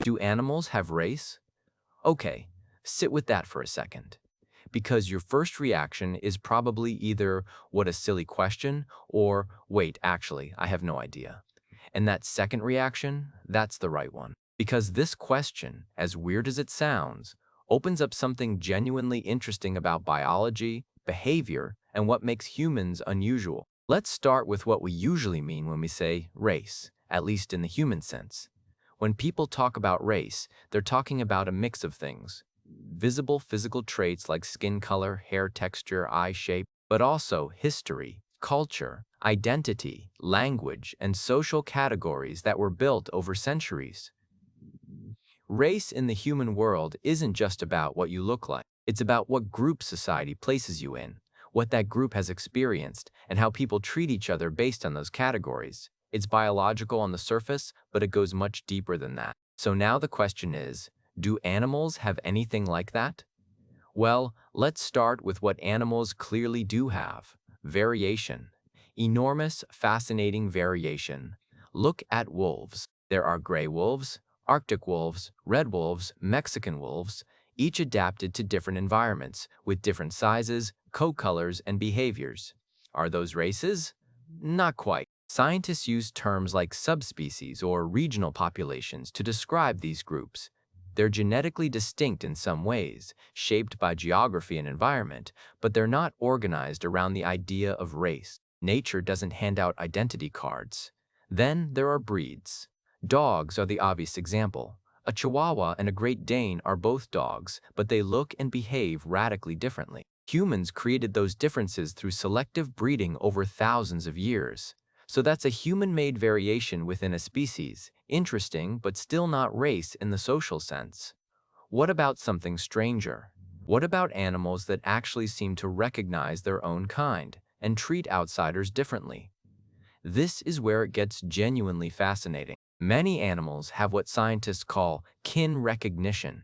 Do animals have race? Okay, sit with that for a second. Because your first reaction is probably either, what a silly question, or, wait, actually, I have no idea. And that second reaction, that's the right one. Because this question, as weird as it sounds, opens up something genuinely interesting about biology, behavior, and what makes humans unusual. Let's start with what we usually mean when we say race, at least in the human sense. When people talk about race, they're talking about a mix of things. Visible physical traits like skin color, hair texture, eye shape, but also history, culture, identity, language, and social categories that were built over centuries. Race in the human world isn't just about what you look like. It's about what group society places you in, what that group has experienced, and how people treat each other based on those categories. It's biological on the surface, but it goes much deeper than that. So now the question is, do animals have anything like that? Well, let's start with what animals clearly do have: variation. Enormous, fascinating variation. Look at wolves. There are gray wolves, Arctic wolves, red wolves, Mexican wolves, each adapted to different environments, with different sizes, coat colors, and behaviors. Are those races? Not quite. Scientists use terms like subspecies or regional populations to describe these groups. They're genetically distinct in some ways, shaped by geography and environment, but they're not organized around the idea of race. Nature doesn't hand out identity cards. Then there are breeds. Dogs are the obvious example. A Chihuahua and a Great Dane are both dogs, but they look and behave radically differently. Humans created those differences through selective breeding over thousands of years. So that's a human-made variation within a species. Interesting, but still not race in the social sense. What about something stranger? What about animals that actually seem to recognize their own kind and treat outsiders differently? This is where it gets genuinely fascinating. Many animals have what scientists call kin recognition,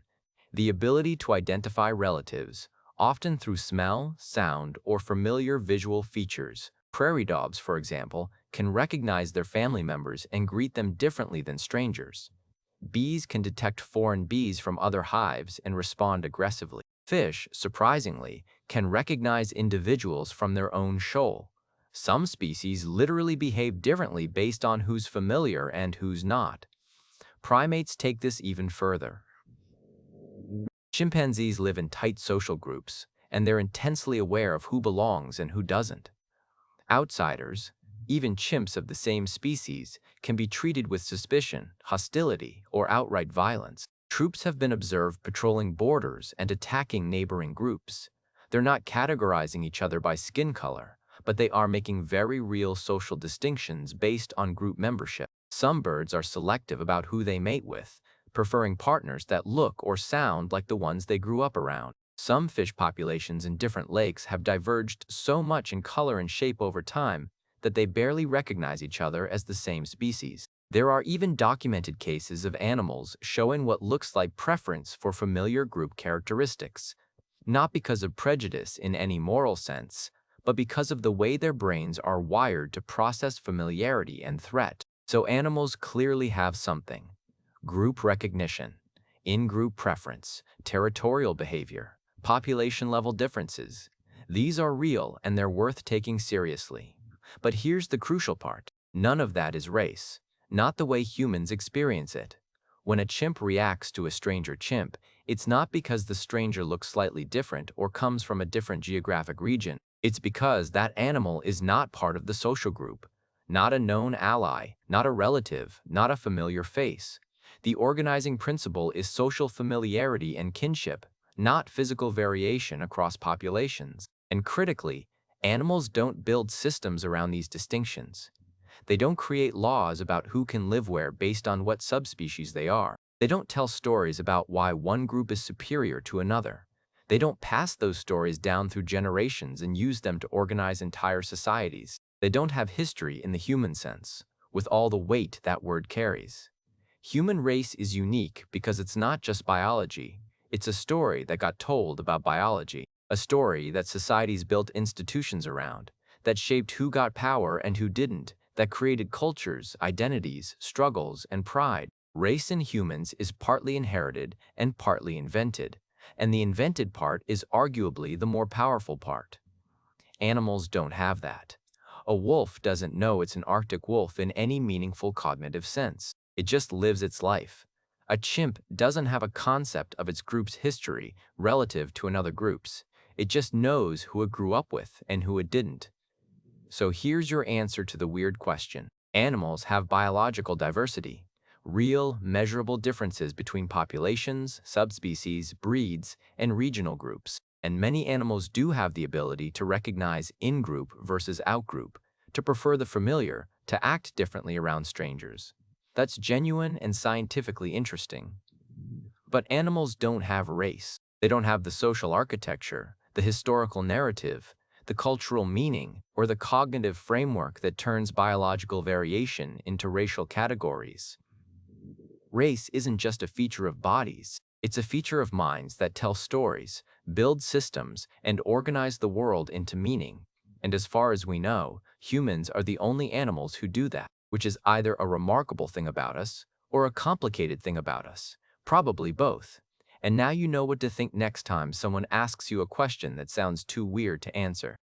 the ability to identify relatives, often through smell, sound, or familiar visual features. Prairie dogs, for example, can recognize their family members and greet them differently than strangers. Bees can detect foreign bees from other hives and respond aggressively. Fish, surprisingly, can recognize individuals from their own shoal. Some species literally behave differently based on who's familiar and who's not. Primates take this even further. Chimpanzees live in tight social groups, and they're intensely aware of who belongs and who doesn't. Outsiders, even chimps of the same species, can be treated with suspicion, hostility, or outright violence. Troops have been observed patrolling borders and attacking neighboring groups. They're not categorizing each other by skin color, but they are making very real social distinctions based on group membership. Some birds are selective about who they mate with, preferring partners that look or sound like the ones they grew up around. Some fish populations in different lakes have diverged so much in color and shape over time that they barely recognize each other as the same species. There are even documented cases of animals showing what looks like preference for familiar group characteristics, not because of prejudice in any moral sense, but because of the way their brains are wired to process familiarity and threat. So animals clearly have something: group recognition, in-group preference, territorial behavior, population-level differences. These are real and they're worth taking seriously. But here's the crucial part: none of that is race, not the way humans experience it. When a chimp reacts to a stranger chimp, it's not because the stranger looks slightly different or comes from a different geographic region. It's because that animal is not part of the social group, not a known ally, not a relative, not a familiar face. The organizing principle is social familiarity and kinship, not physical variation across populations. And critically, animals don't build systems around these distinctions. They don't create laws about who can live where based on what subspecies they are. They don't tell stories about why one group is superior to another. They don't pass those stories down through generations and use them to organize entire societies. They don't have history in the human sense, with all the weight that word carries. Human race is unique because it's not just biology. It's a story that got told about biology, a story that societies built institutions around, that shaped who got power and who didn't, that created cultures, identities, struggles, and pride. Race in humans is partly inherited and partly invented, and the invented part is arguably the more powerful part. Animals don't have that. A wolf doesn't know it's an Arctic wolf in any meaningful cognitive sense. It just lives its life. A chimp doesn't have a concept of its group's history relative to another group's. It just knows who it grew up with and who it didn't. So here's your answer to the weird question. Animals have biological diversity, real, measurable differences between populations, subspecies, breeds, and regional groups. And many animals do have the ability to recognize in-group versus out-group, to prefer the familiar, to act differently around strangers. That's genuine and scientifically interesting. But animals don't have race. They don't have the social architecture, the historical narrative, the cultural meaning, or the cognitive framework that turns biological variation into racial categories. Race isn't just a feature of bodies, it's a feature of minds that tell stories, build systems, and organize the world into meaning. And as far as we know, humans are the only animals who do that, which is either a remarkable thing about us or a complicated thing about us, probably both. And now you know what to think next time someone asks you a question that sounds too weird to answer.